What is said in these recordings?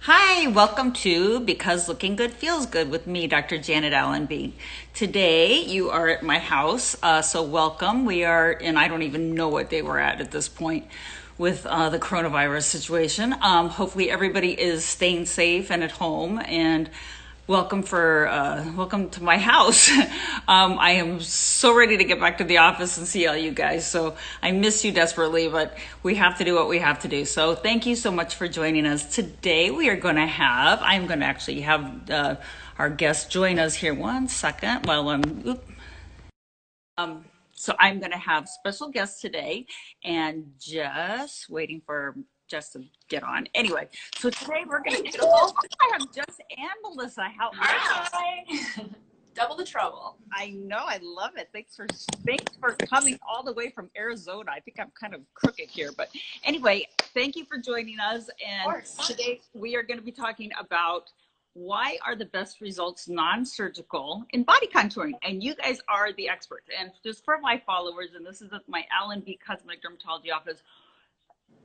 Hi, welcome to Because Looking Good Feels Good with me, Dr. Janet Allenby. Today you are at my house, so welcome. We are, and I don't even know what day we're at this point with the coronavirus situation. Hopefully everybody is staying safe and at home, and welcome to my house. I am so ready to get back to the office and see all you guys. So I miss you desperately, but we have to do what we have to do. So thank you so much for joining us today. I'm going to actually have our guest join us here. One second while so I'm going to have special guests today, and just waiting for Jess to get on. Anyway, so today we're going to I have Jess and Melissa. How are you? Hi. Double the trouble. I know, I love it. Thanks for coming all the way from Arizona. I think I'm kind of crooked here, but anyway, thank you for joining us. And today we are going to be talking about why are the best results non-surgical in body contouring? And you guys are the experts. And just for my followers, and this is at my Allenby Cosmetic Dermatology office,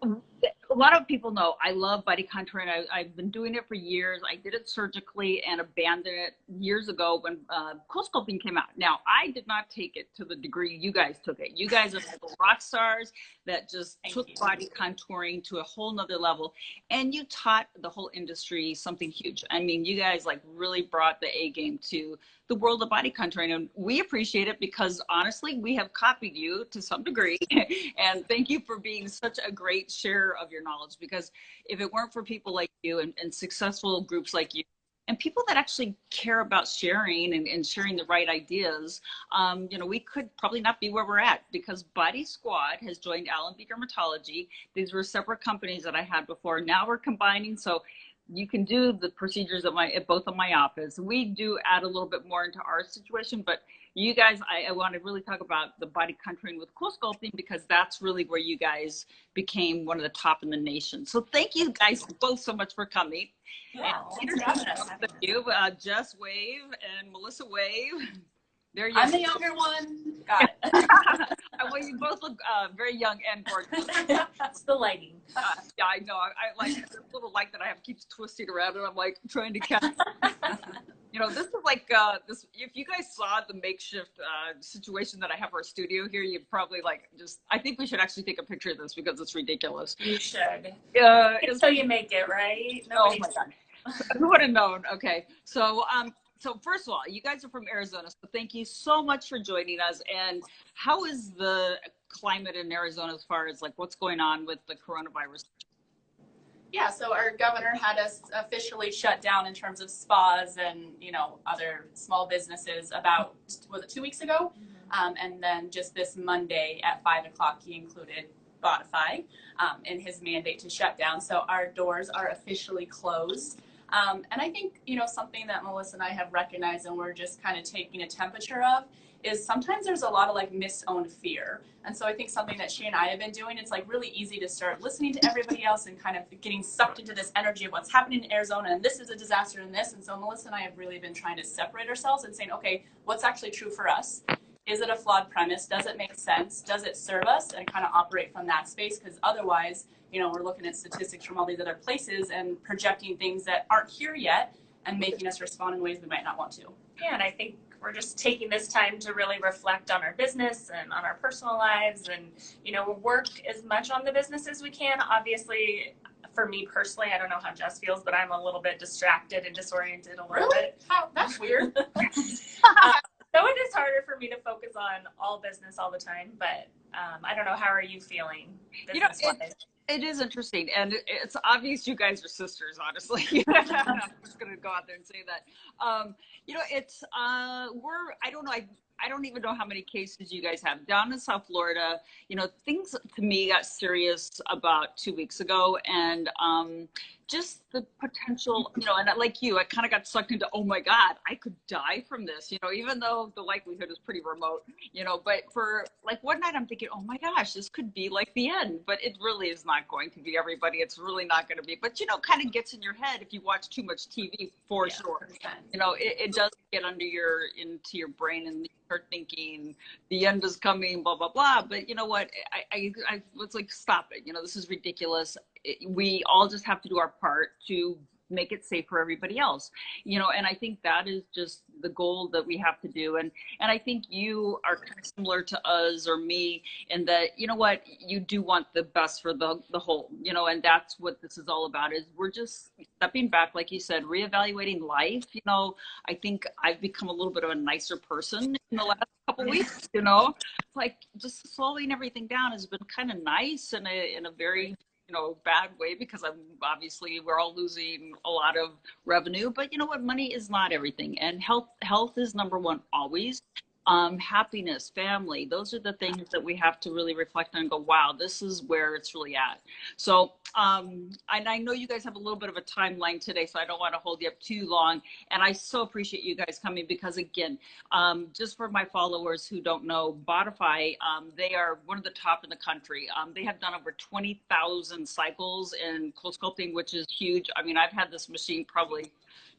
a lot of people know I love body contouring. I've been doing it for years. I did it surgically and abandoned it years ago when cool sculpting came out. Now, I did not take it to the degree you guys took it. You guys are the rock stars that just took body contouring to a whole nother level. And you taught the whole industry something huge. I mean, you guys like really brought the A game to the world of body contouring, and we appreciate it because honestly we have copied you to some degree. And thank you for being such a great sharer of your knowledge, because if it weren't for people like you and successful groups like you and people that actually care about sharing and sharing the right ideas, we could probably not be where we're at, because Body Squad has joined Allenby Dermatology. These were separate companies that I had before. Now we're combining, so you can do the procedures at both of my office. We do add a little bit more into our situation, but you guys, I want to really talk about the body contouring with cool sculpting, because that's really where you guys became one of the top in the nation. So thank you guys both so much for coming. Yeah, and you, Jess wave and Melissa wave. They're young. I'm the younger one. Got it. Well, you both look very young and gorgeous. It's the lighting. Yeah, I know. I like this little light that I have keeps twisting around, and I'm like trying to catch. This is like this. If you guys saw the makeshift situation that I have our studio here, you'd probably I think we should actually take a picture of this because it's ridiculous. You should. Until you make it, right? Oh my God. Who would have known? Okay, so so first of all, you guys are from Arizona, so thank you so much for joining us. And how is the climate in Arizona as far as like what's going on with the coronavirus? Yeah, so our governor had us officially shut down in terms of spas and, other small businesses about, was it 2 weeks ago? And then just this Monday at 5 o'clock, he included Bodify in his mandate to shut down. So our doors are officially closed. And I think, something that Melissa and I have recognized and we're just kind of taking a temperature of is sometimes there's a lot of like misowned fear. And so I think something that she and I have been doing, it's like really easy to start listening to everybody else and kind of getting sucked into this energy of what's happening in Arizona and this is a disaster and this. And so Melissa and I have really been trying to separate ourselves and saying, okay, what's actually true for us? Is it a flawed premise? Does it make sense? Does it serve us? And kind of operate from that space, because otherwise, we're looking at statistics from all these other places and projecting things that aren't here yet and making us respond in ways we might not want to. Yeah, and I think we're just taking this time to really reflect on our business and on our personal lives and, work as much on the business as we can. Obviously, for me personally, I don't know how Jess feels, but I'm a little bit distracted and disoriented a little bit. How? That's weird. So it is harder for me to focus on all business all the time, but I don't know. How are you feeling business-wise? It is interesting, and it's obvious you guys are sisters, honestly. I'm just going to go out there and say that. I don't even know how many cases you guys have down in South Florida. Things to me got serious about 2 weeks ago, and just the potential, and like you, I kind of got sucked into, oh my God, I could die from this, even though the likelihood is pretty remote, but for like one night I'm thinking, oh my gosh, this could be like the end, but it really is not going to be, everybody. It's really not going to be, but kind of gets in your head if you watch too much TV for sure. It does get into your brain, and you start thinking the end is coming, blah, blah, blah. But you know what? I was like, stop it. This is ridiculous. We all just have to do our part to make it safe for everybody else, you know. And I think that is just the goal that we have to do. And I think you are kind of similar to us or me in that, you know what, you do want the best for the whole, you know. And that's what this is all about, is we're just stepping back, like you said, reevaluating life. You know, I think I've become a little bit of a nicer person in the last couple of weeks, you know. Like just slowing everything down has been kind of nice in a very, you know, bad way, because we're all losing a lot of revenue. But you know what, money is not everything, and health is number one always. Happiness, family, those are the things that we have to really reflect on and go, wow, this is where it's really at. So and I know you guys have a little bit of a timeline today, so I don't want to hold you up too long. And I so appreciate you guys coming, because again, just for my followers who don't know, Bodify, they are one of the top in the country. They have done over 20,000 cycles in CoolSculpting, which is huge. I mean, I've had this machine probably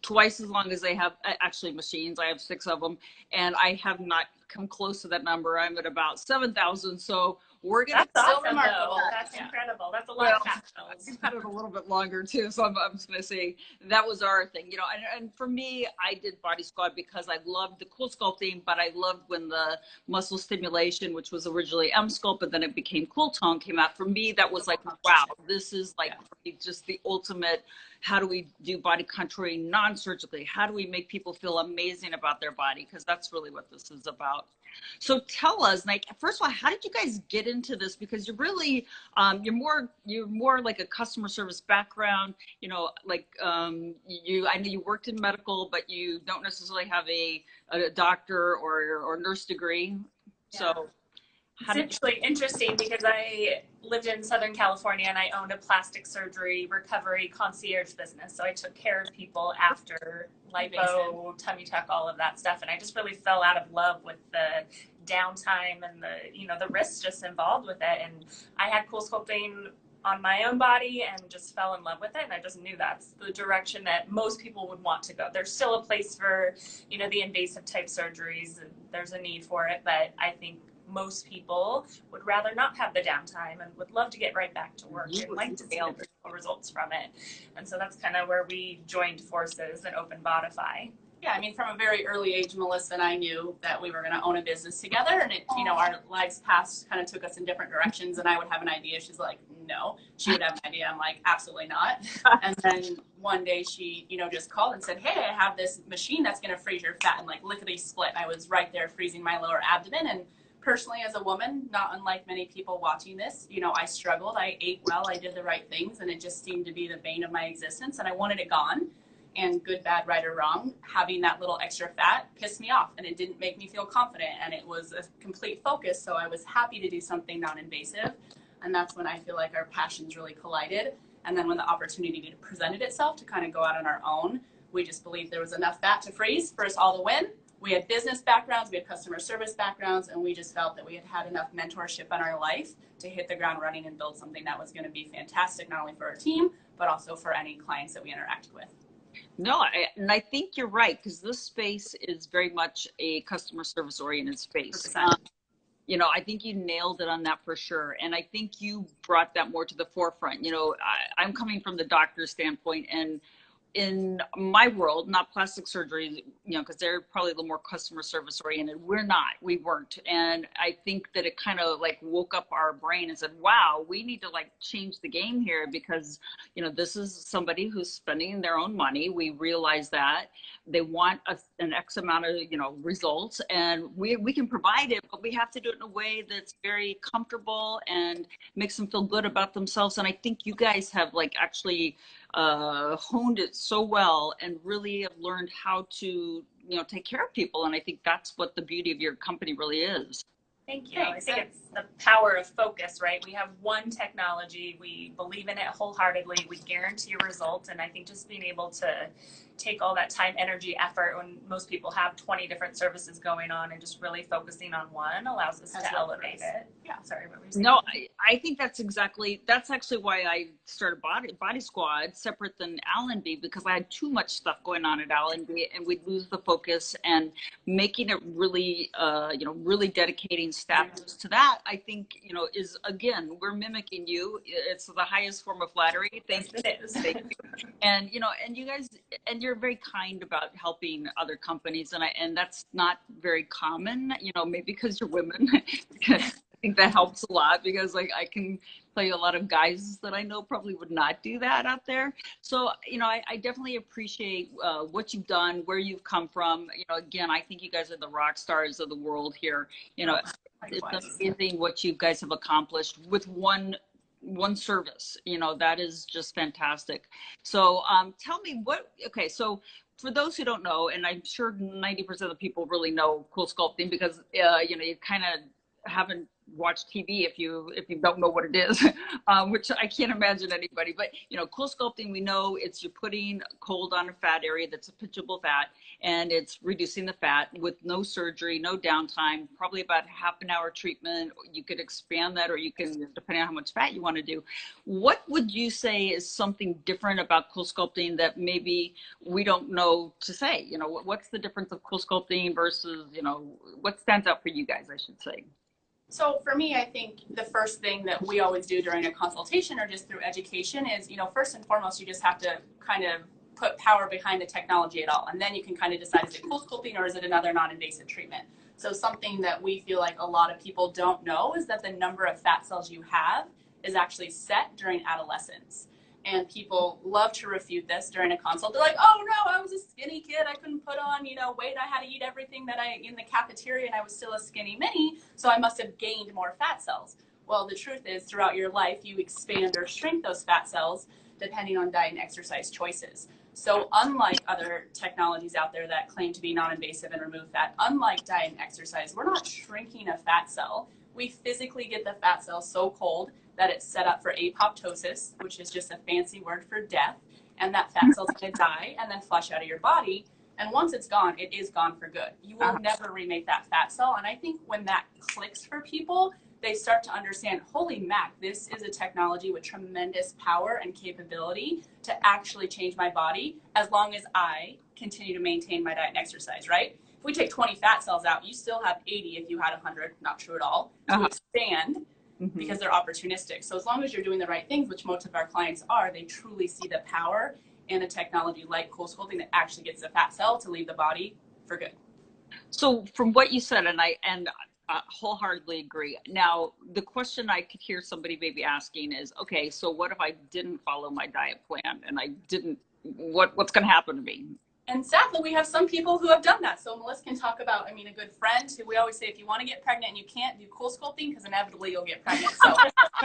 twice as long as they have actually machines. I have 6 of them, and I have not come close to that number. I'm at about 7,000. So we're going to. That's awesome, remarkable. That's incredible. That's a lot of capsules. I've had it a little bit longer too. So I'm just going to say that was our thing, you know. And for me, I did Body Squad because I loved the CoolSculpting, but I loved when the muscle stimulation, which was originally M-Sculpt, but then it became Cool Tone, came out. For me, that was like, wow, this is like just the ultimate. How do we do body contouring non-surgically? How do we make people feel amazing about their body? Because that's really what this is about. So tell us, like, first of all, how did you guys get into this? Because you're really, you're more like a customer service background, you know, like I know you worked in medical, but you don't necessarily have a doctor or nurse degree. Yeah. So. It's actually interesting because I lived in Southern California and I owned a plastic surgery recovery concierge business. So I took care of people after lipo, tummy tuck, all of that stuff. And I just really fell out of love with the downtime and the, you know, the risks just involved with it. And I had CoolSculpting on my own body and just fell in love with it. And I just knew that's the direction that most people would want to go. There's still a place for, you know, the invasive type surgeries, and there's a need for it. But I think most people would rather not have the downtime and would love to get right back to work and like to see the results from it. And so that's kind of where we joined forces and opened Bodify. Yeah, I mean, from a very early age, Melissa and I knew that we were going to own a business together, and it, you know, our lives past kind of took us in different directions, and I would have an idea. She's like, no. She would have an idea. I'm like, absolutely not. And then one day she, you know, just called and said, hey, I have this machine that's going to freeze your fat and like lickety split. I was right there freezing my lower abdomen. And personally, as a woman, not unlike many people watching this, you know, I struggled. I ate well. I did the right things, and it just seemed to be the bane of my existence, and I wanted it gone. And good, bad, right, or wrong, having that little extra fat pissed me off, and it didn't make me feel confident, and it was a complete focus. So I was happy to do something non-invasive, and that's when I feel like our passions really collided. And then when the opportunity presented itself to kind of go out on our own, we just believed there was enough fat to freeze for us all to win. We had business backgrounds, we had customer service backgrounds, and we just felt that we had had enough mentorship in our life to hit the ground running and build something that was going to be fantastic, not only for our team, but also for any clients that we interacted with. No, and I think you're right, because this space is very much a customer service oriented space. You know, I think you nailed it on that for sure. And I think you brought that more to the forefront. You know, I'm coming from the doctor's standpoint, and in my world, not plastic surgery, you know, because they're probably a little more customer service oriented. We weren't. And I think that it kind of like woke up our brain and said, wow, we need to like change the game here, because, you know, this is somebody who's spending their own money. We realize that they want an X amount of, you know, results, and we can provide it, but we have to do it in a way that's very comfortable and makes them feel good about themselves. And I think you guys have like actually honed it so well and really have learned how to, you know, take care of people. And I think that's what the beauty of your company really is. Thank you. I think it's the power of focus, right? We have one technology. We believe in it wholeheartedly. We guarantee a result. And I think just being able to take all that time, energy, effort when most people have 20 different services going on and just really focusing on one allows us to elevate it. Yeah. Sorry, what were you saying? No, I think that's actually why I started Body Squad separate than Allenby, because I had too much stuff going on at Allenby and we'd lose the focus. And making it really, you know, really dedicating staff to that, I think, you know, is, again, we're mimicking you. It's the highest form of flattery. Thank you. It is. Thank you. And, you know, and you guys, and you're very kind about helping other companies. And that's not very common, you know, maybe because you're women. I think that helps a lot, because like I can tell you a lot of guys that I know probably would not do that out there. So, you know, I definitely appreciate what you've done, where you've come from. You know, again, I think you guys are the rock stars of the world here. You know, it's amazing what you guys have accomplished with one service. You know, that is just fantastic. So tell me okay, so for those who don't know, and I'm sure 90% of the people really know Cool Sculpting, because you know, you kind of haven't watched TV if you don't know what it is, which I can't imagine anybody. But you know, Cool Sculpting, we know it's you're putting cold on a fat area that's a pitchable fat, and it's reducing the fat with no surgery, no downtime, probably about half an hour treatment. You could expand that, or you can, depending on how much fat you want to do. What would you say is something different about Cool Sculpting that maybe we don't know to say? You know, what's the difference of Cool Sculpting versus, you know, what stands out for you guys, I should say? So for me, I think the first thing that we always do during a consultation or just through education is, you know, first and foremost, you just have to kind of put power behind the technology at all. And then you can kind of decide, is it Cool Sculpting or is it another non-invasive treatment? So something that we feel like a lot of people don't know is that the number of fat cells you have is actually set during adolescence. And people love to refute this during a consult. They're like, oh no, I was a skinny kid. I couldn't put on, you know, weight. I had to eat everything that in the cafeteria, and I was still a skinny mini. So I must have gained more fat cells. Well, the truth is, throughout your life, you expand or shrink those fat cells depending on diet and exercise choices. So unlike other technologies out there that claim to be non-invasive and remove fat, unlike diet and exercise, we're not shrinking a fat cell. We physically get the fat cell so cold that it's set up for apoptosis, which is just a fancy word for death. And that fat cell's going to die and then flush out of your body. And once it's gone, it is gone for good. You will never remake that fat cell. And I think when that clicks for people, they start to understand, holy mac, this is a technology with tremendous power and capability to actually change my body as long as I continue to maintain my diet and exercise, right? If we take 20 fat cells out, you still have 80 if you had 100, not true at all, to expand. Because they're opportunistic. So as long as you're doing the right things, which most of our clients are, they truly see the power in a technology like Cool Sculpting that actually gets the fat cell to leave the body for good. So from what you said, and I wholeheartedly agree. Now, the question I could hear somebody maybe asking is, okay, so what if I didn't follow my diet plan and I didn't, what's going to happen to me? And sadly, we have some people who have done that. So Melissa can talk about, I mean, a good friend who we always say, if you want to get pregnant and you can't, do Cool Sculpting, because inevitably you'll get pregnant. So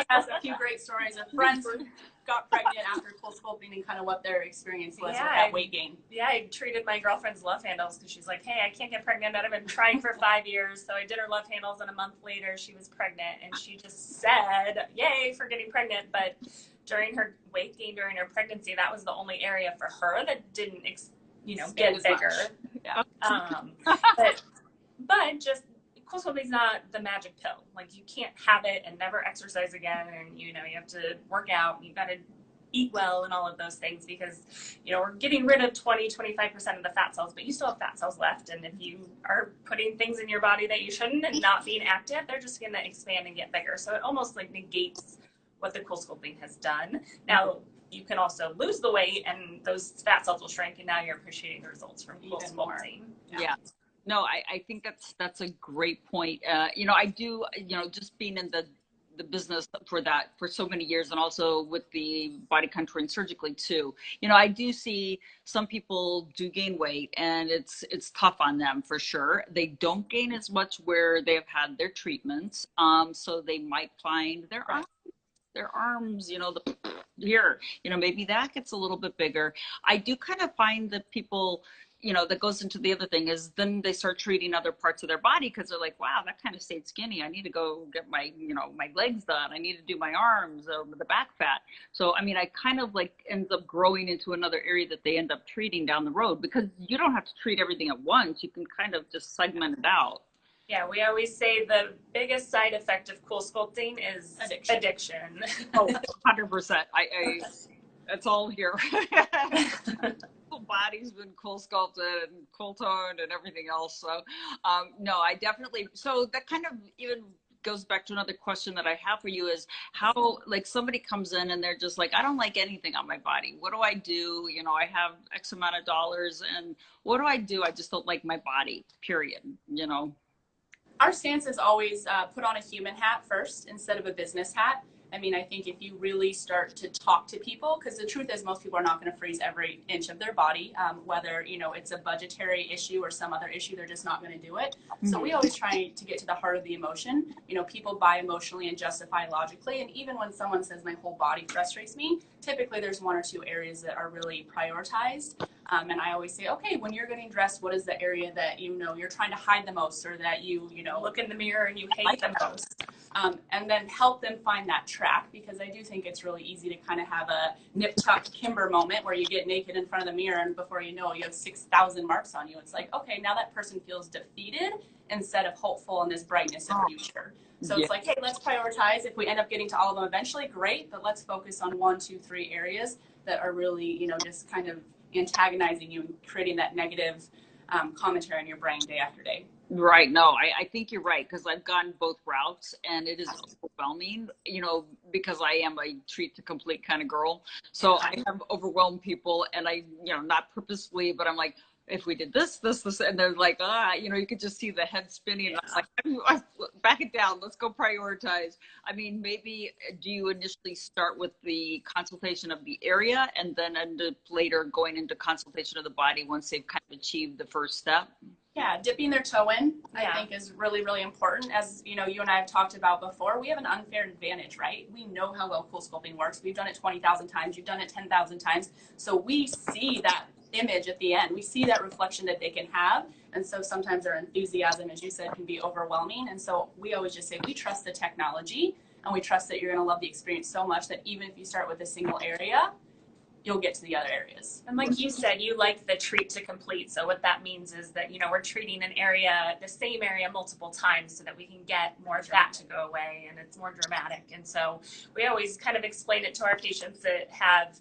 has a few great stories of friends who got pregnant after Cool Sculpting and kind of what their experience was with that weight gain. Yeah, I treated my girlfriend's love handles because she's like, hey, I can't get pregnant. I've been trying for 5 years. So I did her love handles, and a month later she was pregnant. And she just said, yay for getting pregnant. But during her weight gain during her pregnancy, that was the only area for her that didn't get bigger. Yeah. But just Cool Sculpting's not the magic pill. Like, you can't have it and never exercise again, and you have to work out, and you've got to eat well and all of those things, because we're getting rid of 20-25% of the fat cells, but you still have fat cells left, and if you are putting things in your body that you shouldn't and not being active, they're just going to expand and get bigger. So it almost like negates what the Cool Sculpting has done. Now, you can also lose the weight and those fat cells will shrink, and now you're appreciating the results from Cool Sculpting. Yeah. No, I think that's a great point. I do, just being in the business for so many years, and also with the body contouring surgically too, I do see some people do gain weight, and it's tough on them for sure. They don't gain as much where they have had their treatments. So they might find their arms, here, maybe that gets a little bit bigger. I do kind of find that people, that goes into the other thing is then they start treating other parts of their body, because they're like, wow, that kind of stayed skinny. I need to go get my, my legs done. I need to do my arms or the back fat. So, I mean, I kind of like ends up growing into another area that they end up treating down the road, because you don't have to treat everything at once. You can kind of just segment it out. Yeah, we always say the biggest side effect of Cool Sculpting is addiction. Oh, 100%. It's all here. Whole body's been cool sculpted and cool toned and everything else. So, no, I definitely, so that kind of even goes back to another question that I have for you is how, like somebody comes in and they're just like, I don't like anything on my body. What do I do? You know, I have X amount of dollars and what do I do? I just don't like my body, period. You know? Our stance is always put on a human hat first instead of a business hat. I mean, I think if you really start to talk to people, because the truth is most people are not going to freeze every inch of their body, whether, you know, it's a budgetary issue or some other issue, they're just not going to do it. So we always try to get to the heart of the emotion. You know, people buy emotionally and justify logically. And even when someone says my whole body frustrates me, typically there's one or two areas that are really prioritized. And I always say, okay, when you're getting dressed, what is the area that, you know, you're trying to hide the most, or that you know, look in the mirror and you hate the most? And then help them find that track, because I do think it's really easy to kind of have a nip tuck Kimber moment where you get naked in front of the mirror and before you know, you have 6,000 marks on you. It's like, okay, now that person feels defeated instead of hopeful in this brightness of future. So it's like, hey, let's prioritize. If we end up getting to all of them eventually, great, but let's focus on 1, 2, 3 areas that are really, you know, just kind of antagonizing you and creating that negative commentary in your brain day after day. Right. No, I think you're right, because I've gone both routes and it is overwhelming, you know, because I am a treat to complete kind of girl. So I have overwhelmed people and I, you know, not purposefully, but I'm like, if we did this, and they're like, you know, you could just see the head spinning. And I was like, back it down. Let's go prioritize. I mean, maybe do you initially start with the consultation of the area and then end up later going into consultation of the body once they've kind of achieved the first step? Yeah, dipping their toe in, I think, is really, really important. As you know, you and I have talked about before, we have an unfair advantage, right? We know how well Cool Sculpting works. We've done it 20,000 times. You've done it 10,000 times. So we see that image at the end. We see that reflection that they can have. And so sometimes their enthusiasm, as you said, can be overwhelming. And so we always just say, we trust the technology and we trust that you're going to love the experience so much that even if you start with a single area, you'll get to the other areas. And like you said, you like the treat to complete. So what that means is that, you know, we're treating an area, the same area multiple times so that we can get more of that to go away and it's more dramatic. And so we always kind of explain it to our patients that have,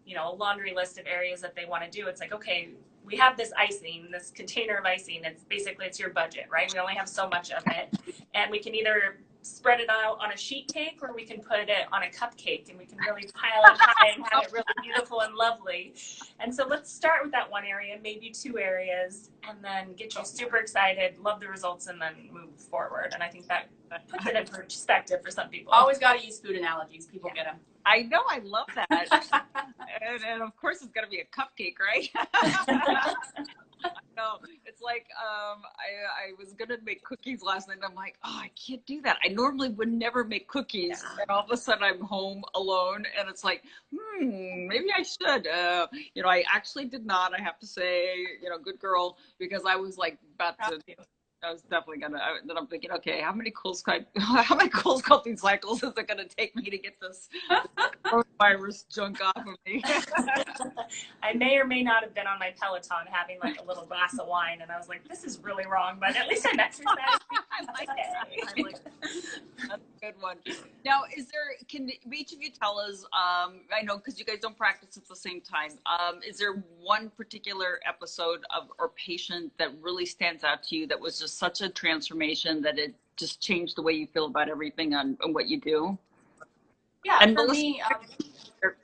you know, a laundry list of areas that they want to do. It's like, okay, we have this icing, this container of icing. It's basically, it's your budget, right? We only have so much of it. And we can either spread it out on a sheet cake or we can put it on a cupcake and we can really pile it high and have it really beautiful and lovely. And so let's start with that one area, maybe 2 areas, and then get you super excited, love the results, and then move forward. And I think that puts it in perspective for some people. Always got to use food analogies. People get them. I know, I love that. and of course it's got to be a cupcake, right? No, it's like I was gonna make cookies last night and I'm like, oh, I can't do that. I normally would never make cookies, and all of a sudden I'm home alone and it's like, maybe I should. You know, I actually did not, I have to say, you know, good girl, because I was like about to, I was definitely gonna. Then I'm thinking, okay, how many cool sculpting cycles is it gonna take me to get this virus junk off of me? I may or may not have been on my Peloton having like a little glass of wine, and I was like, this is really wrong, but at least I'm exercising. I like that's a good one. Now, can each of you tell us? I know because you guys don't practice at the same time. Is there one particular episode or patient that really stands out to you that was just such a transformation that it just changed the way you feel about everything and what you do? Yeah, and for me,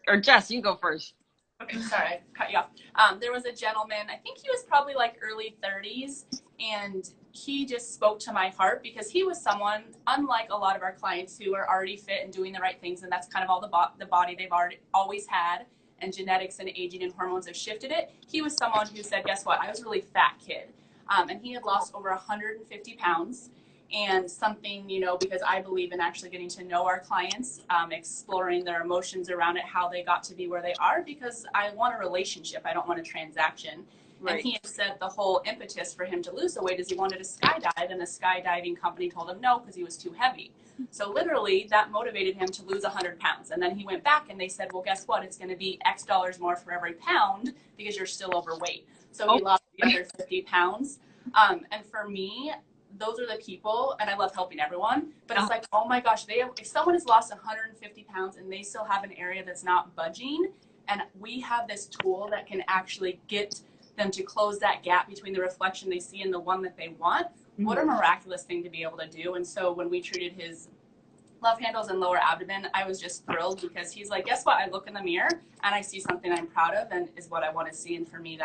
or Jess, you go first. Okay, sorry, I cut you off. There was a gentleman, I think he was probably like early 30s, and he just spoke to my heart because he was someone, unlike a lot of our clients who are already fit and doing the right things, and that's kind of all the body they've always had, and genetics and aging and hormones have shifted it. He was someone who said, guess what, I was a really fat kid. And he had lost over 150 pounds, and something, you know, because I believe in actually getting to know our clients, exploring their emotions around it, how they got to be where they are, because I want a relationship. I don't want a transaction. Right. And he had said the whole impetus for him to lose the weight is he wanted to skydive, and the skydiving company told him no because he was too heavy. So literally that motivated him to lose 100 pounds. And then he went back and they said, well, guess what? It's going to be X dollars more for every pound because you're still overweight. So he lost the other 50 pounds. And for me, those are the people, and I love helping everyone, but it's like, oh my gosh, if someone has lost 150 pounds and they still have an area that's not budging, and we have this tool that can actually get them to close that gap between the reflection they see and the one that they want, what a miraculous thing to be able to do. And so when we treated his love handles and lower abdomen, I was just thrilled because he's like, guess what? I look in the mirror and I see something I'm proud of and is what I want to see. And for me,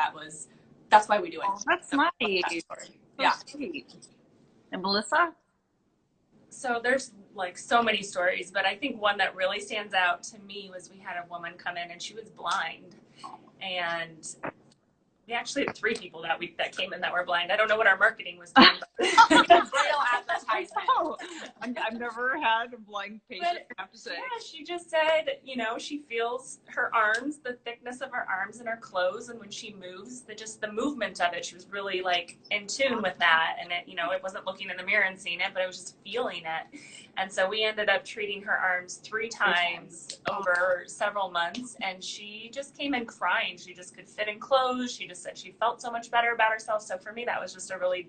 that's why we do it. Oh, that's so, nice. Yeah. Sweet. And Melissa? So there's like so many stories, but I think one that really stands out to me was we had a woman come in and she was blind, and we actually had 3 people that week that came in that were blind. I don't know what our marketing was doing. Real advertisement. Oh, I've never had a blind patient, I have to say. Yeah, she just said, you know, she feels her arms, the thickness of her arms and her clothes, and when she moves, the movement of it, she was really like in tune with that. And it, you know, it wasn't looking in the mirror and seeing it, but it was just feeling it. And so we ended up treating her arms 3 times over several months, and she just came in crying. She just could fit in clothes. She just said she felt so much better about herself. So for me, that was just a really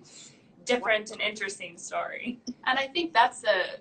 different and interesting story. And I think that's a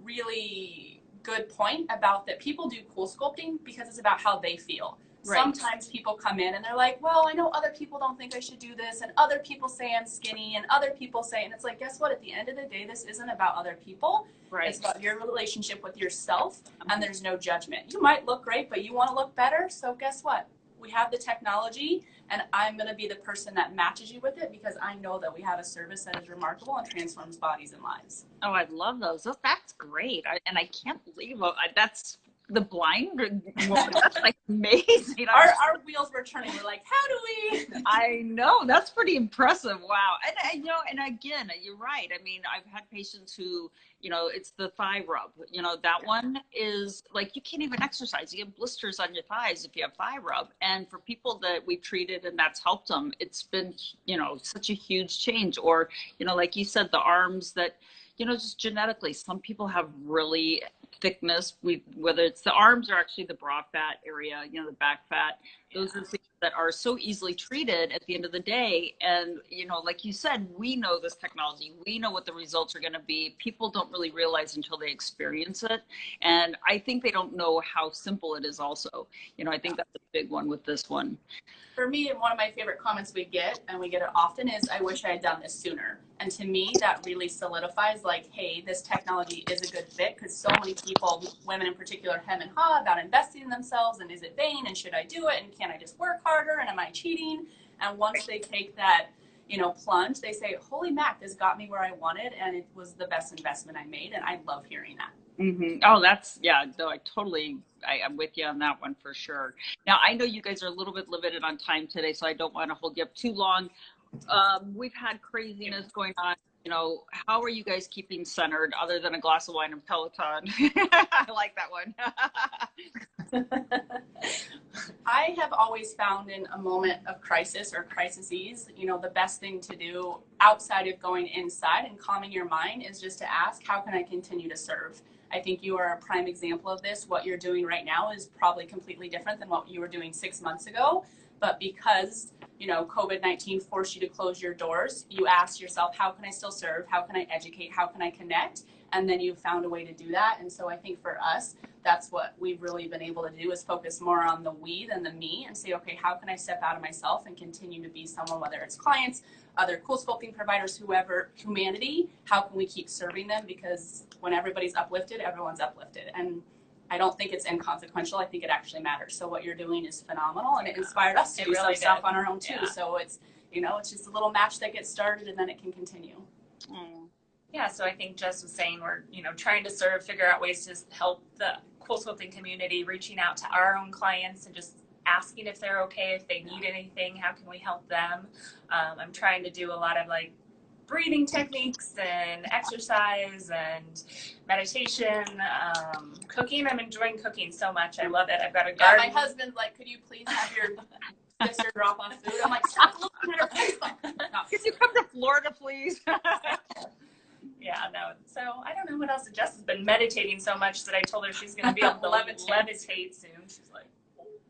really good point about that people do cool sculpting because it's about how they feel. Right. Sometimes people come in and they're like, well, I know other people don't think I should do this, and other people say I'm skinny, and other people say, and it's like, guess what? At the end of the day, this isn't about other people. Right. It's about your relationship with yourself, and there's no judgment. You might look great, but you want to look better, so guess what? We have the technology, and I'm going to be the person that matches you with it because I know that we have a service that is remarkable and transforms bodies and lives. Oh, I love those. That's great. And I can't believe that's the blind woman. That's like amazing. Our wheels were turning. We're like, how do we? I know. That's pretty impressive. Wow. And you know, and again, you're right. I mean, I've had patients who, you know, it's the thigh rub. You know, that one is like, you can't even exercise. You get blisters on your thighs if you have thigh rub. And for people that we've treated and that's helped them, it's been, you know, such a huge change. Or, you know, like you said, the arms that, you know, just genetically, some people have really thickness, whether it's the arms or actually the bra fat area, you know, the back fat, those are things that are so easily treated at the end of the day. And, you know, like you said, we know this technology, we know what the results are going to be. People don't really realize until they experience it. And I think they don't know how simple it is also. You know, I think that's a big one with this one. For me, one of my favorite comments we get, and we get it often, is, I wish I had done this sooner. And to me, that really solidifies like, hey, this technology is a good fit, because so many people, women in particular, hem and haw about investing in themselves, and is it vain, and should I do it, and can I just work harder, and am I cheating? And once they take that, you know, plunge, they say, holy mac, this got me where I wanted, and it was the best investment I made, and I love hearing that. Mm-hmm. Oh, that's, yeah, no, I'm with you on that one for sure. Now, I know you guys are a little bit limited on time today, so I don't want to hold you up too long. We've had craziness going on. You know, how are you guys keeping centered other than a glass of wine and Peloton? I like that one. I have always found in a moment of crisis or crises, you know, the best thing to do outside of going inside and calming your mind is just to ask, how can I continue to serve? I think you are a prime example of this. What you're doing right now is probably completely different than what you were doing 6 months ago. But because, you know, COVID-19 forced you to close your doors, you asked yourself, how can I still serve? How can I educate? How can I connect? And then you found a way to do that. And so I think for us, that's what we've really been able to do, is focus more on the we than the me, and say, okay, how can I step out of myself and continue to be someone, whether it's clients, other cool sculpting providers, whoever, humanity, how can we keep serving them? Because when everybody's uplifted, everyone's uplifted. And I don't think it's inconsequential. I think it actually matters. So what you're doing is phenomenal, and it inspired us to do some stuff on our own too. Yeah. So it's, you know, it's just a little match that gets started and then it can continue. Yeah, so I think Jess was saying we're, you know, trying to figure out ways to help the cool sculpting community, reaching out to our own clients and just asking if they're okay, if they need anything, how can we help them. I'm trying to do a lot of like breathing techniques and exercise and meditation, cooking. I'm enjoying cooking so much. I love it. I've got a garden. Yeah, my husband's like, could you please have your sister drop off food? I'm like, stop looking at her Facebook. No. Could you come to Florida, please? Yeah, no. So I don't know what else. Jess has been meditating so much that I told her she's going to be able to levitate soon. She's like,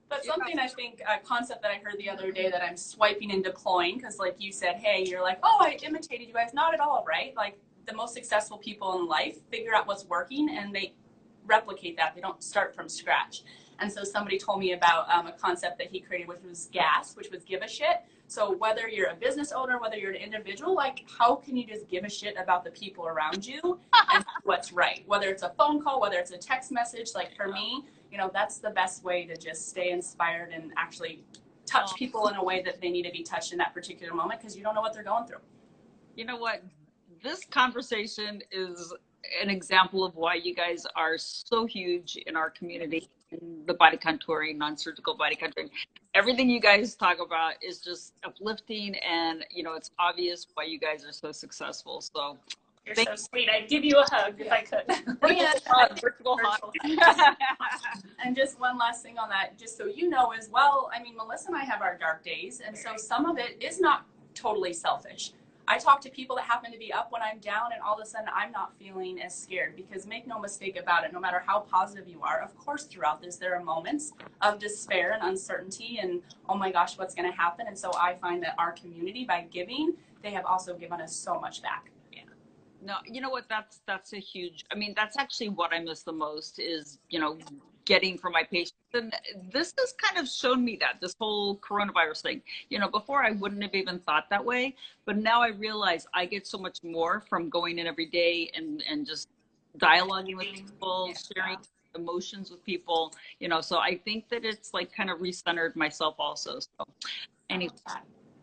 but something I think, a concept that I heard the other day that I'm swiping and deploying, because like you said, hey, you're like, oh, I imitated you guys. Not at all, right? Like the most successful people in life figure out what's working and they replicate that. They don't start from scratch. And so somebody told me about a concept that he created, which was GAS, which was give a shit. So whether you're a business owner, whether you're an individual, like how can you just give a shit about the people around you and what's right? Whether it's a phone call, whether it's a text message, like for me, you know, that's the best way to just stay inspired and actually touch people in a way that they need to be touched in that particular moment, because you don't know what they're going through. You know what? This conversation is an example of why you guys are so huge in our community, in the body contouring, non-surgical body contouring. Everything you guys talk about is just uplifting, and you know, it's obvious why you guys are so successful. So you're so sweet. I'd give you a hug if I could. Virtual hug. And just one last thing on that, just so you know as well, I mean, Melissa and I have our dark days, and so some of it is not totally selfish. I talk to people that happen to be up when I'm down, and all of a sudden I'm not feeling as scared, because make no mistake about it, no matter how positive you are, of course throughout this there are moments of despair and uncertainty and oh my gosh, what's going to happen. And so I find that our community, by giving, they have also given us so much back. Yeah. No, you know what, that's a huge, I mean, that's actually what I miss the most is, you know, getting from my patients. And this has kind of shown me that, this whole coronavirus thing, you know, before I wouldn't have even thought that way, but now I realize I get so much more from going in every day and just dialoguing with people, sharing emotions with people, you know, so I think that it's like kind of recentered myself also. So anyway,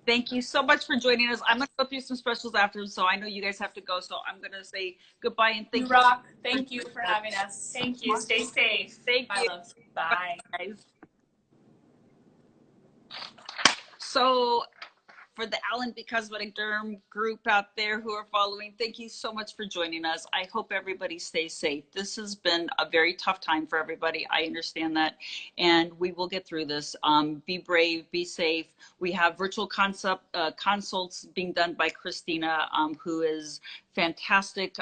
thank you so much for joining us. I'm going to go through some specials after, so I know you guys have to go. So I'm going to say goodbye and thank you. Rock. Thank you for having us. Thank you. Stay safe. Thank Bye, you. loves. Bye. Bye, guys. So for the Allenby Cosmetic Derm group out there who are following, thank you so much for joining us. I hope everybody stays safe. This has been a very tough time for everybody. I understand that, and we will get through this. Be brave, be safe. We have virtual consults being done by Christina, who is fantastic.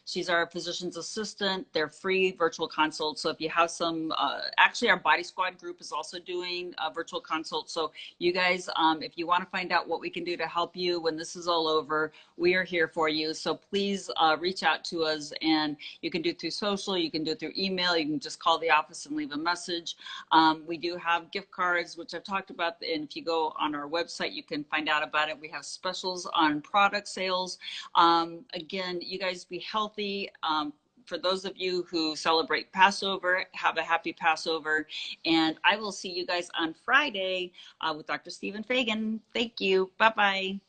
She's our physician's assistant. They're free virtual consults. So if you have some, actually our Body Squad group is also doing a virtual consult. So you guys, if you want to find out what we can do to help you when this is all over, we are here for you. So please reach out to us, and you can do it through social, you can do it through email, you can just call the office and leave a message. We do have gift cards, which I've talked about, and if you go on our website, you can find out about it. We have specials on product sales. Again, you guys be healthy. For those of you who celebrate Passover, have a happy Passover. And I will see you guys on Friday with Dr. Stephen Fagan. Thank you. Bye-bye.